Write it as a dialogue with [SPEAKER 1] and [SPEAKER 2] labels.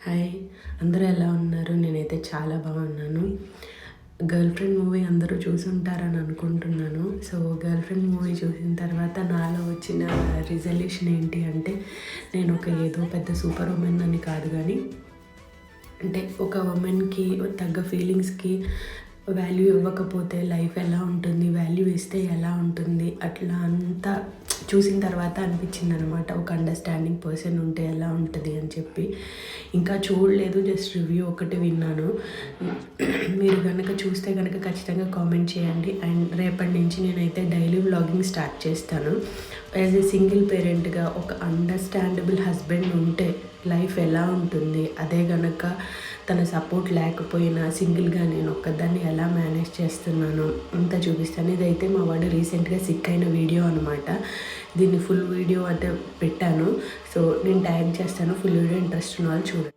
[SPEAKER 1] Hi! అందరూ ఎలా ఉన్నారు? నేనైతే చాలా బాగున్నాను. 'గర్ల్ ఫ్రెండ్' మూవీ అందరూ చూసుంటారని అనుకుంటున్నాను. సో, 'గర్ల్ ఫ్రెండ్' మూవీ చూసిన తర్వాత నాలో వచ్చిన రిజల్యూషన్ ఏంటి అంటే, నేను ఏదో పెద్ద సూపర్ వుమెన్ అని కాదు గానీ, అంటే ఒక వుమెన్‌కి తగ్గ ఫీలింగ్స్‌కి వాల్యూ ఇవ్వకపోతే లైఫ్ ఎలా ఉంటుంది? వాల్యూ ఇస్తే ఎలా ఉంటుంది? అట్లా అంతా చూసిన తర్వాత అనిపించిందనమాట. ఒక అండర్‌స్టాండింగ్ పర్సన్ ఉంటే ఎలా ఉంటది అని చెప్పి. ఇంకా చూడలేదు, జస్ట్ రివ్యూ ఒకటి విన్నాను. మీరు గనక చూస్తే గనక ఖచ్చితంగా కామెంట్ చేయండి. అండ్ రేపటి నుంచి నేనైతే డైలీ వ్లాగింగ్ స్టార్ట్ చేస్తాను. యాజ్ ఏ సింగిల్ పేరెంట్‌గా ఒక అండర్‌స్టాండబుల్ హస్బెండ్ ఉంటే లైఫ్ ఎలా ఉంటుంది? అదే గనక తన సపోర్ట్ లేకపోయినా సింగిల్‌గా నేను ఒక్కదాన్ని ఎలా మేనేజ్ చేస్తున్నానో అంతా చూపిస్తాను. ఇదైతే మా వాడు రీసెంట్‌గా సిక్ అయిన వీడియో అనమాట. దీన్ని ఫుల్ వీడియో అయితే పెట్టాను. సో, నేను ట్యాగ్ చేస్తాను. ఫుల్ వీడియో ఇంట్రెస్ట్ ఉన్న వాళ్ళు చూడండి.